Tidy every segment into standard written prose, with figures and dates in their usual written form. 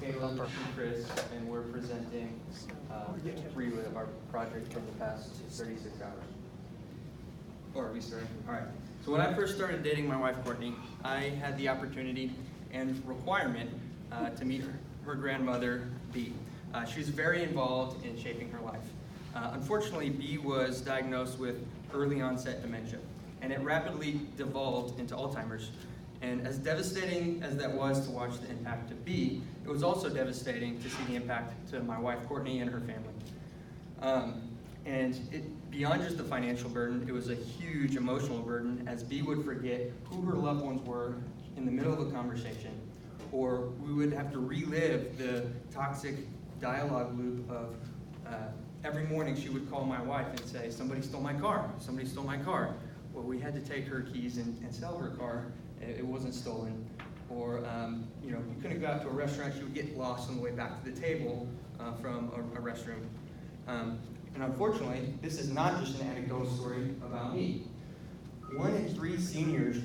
Caleb and Chris, and we're presenting Relive, our project from the past 36 hours. Or are we starting? All right. So when I first started dating my wife, Courtney, I had the opportunity and requirement to meet her grandmother, Bee. She was very involved in shaping her life. Unfortunately, Bee was diagnosed with early onset dementia, and it rapidly devolved into Alzheimer's. And as devastating as that was to watch the impact to Bee, it was also devastating to see the impact to my wife, Courtney, and her family. Beyond just the financial burden, it was a huge emotional burden, as Bee would forget who her loved ones were in the middle of a conversation, or we would have to relive the toxic dialogue loop of every morning she would call my wife and say, "Somebody stole my car, somebody stole my car." Well, we had to take her keys and sell her car. It wasn't stolen. Or, you couldn't go out to a restaurant. She would get lost on the way back to the table from a restroom. And unfortunately, this is not just an anecdotal story about me. 1 in 3 seniors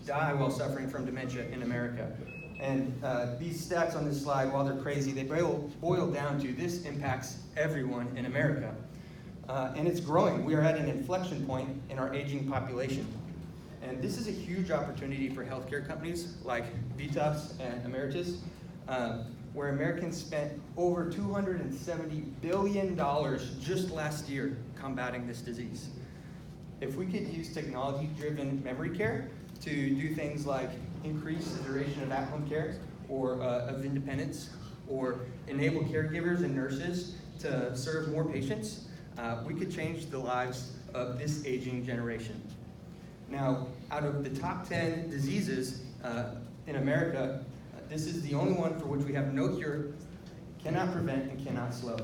die while suffering from dementia in America. And these stats on this slide, while they're crazy, they boil down to this impacts everyone in America. And it's growing. We are at an inflection point in our aging population. And this is a huge opportunity for healthcare companies like Vitas and Emeritus, where Americans spent over $270 billion just last year combating this disease. If we could use technology-driven memory care to do things like increase the duration of at-home care or of independence, or enable caregivers and nurses to serve more patients, we could change the lives of this aging generation. Now, out of the top 10 diseases in America, this is the only one for which we have no cure, cannot prevent, and cannot slow.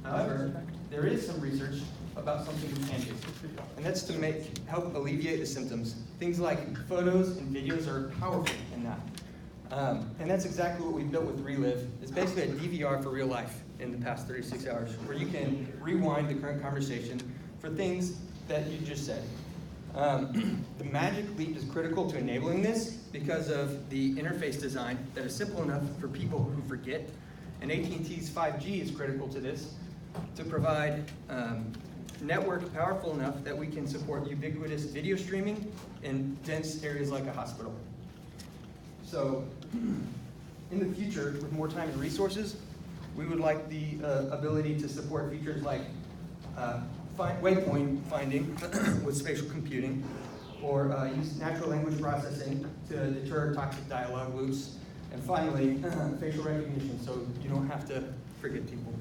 However, there is some research about something we can do, and that's to help alleviate the symptoms. Things like photos and videos are powerful in that. And that's exactly what we built with Relive. It's basically a DVR for real life in the past 36 hours, where you can rewind the current conversation for things that you just said. The Magic Leap is critical to enabling this because of the interface design that is simple enough for people who forget. And AT&T's 5G is critical to this, to provide network powerful enough that we can support ubiquitous video streaming in dense areas like a hospital. So in the future, with more time and resources, we would like the ability to support features like waypoint finding with spatial computing, or use natural language processing to deter toxic dialogue loops, and finally, facial recognition so you don't have to forget people.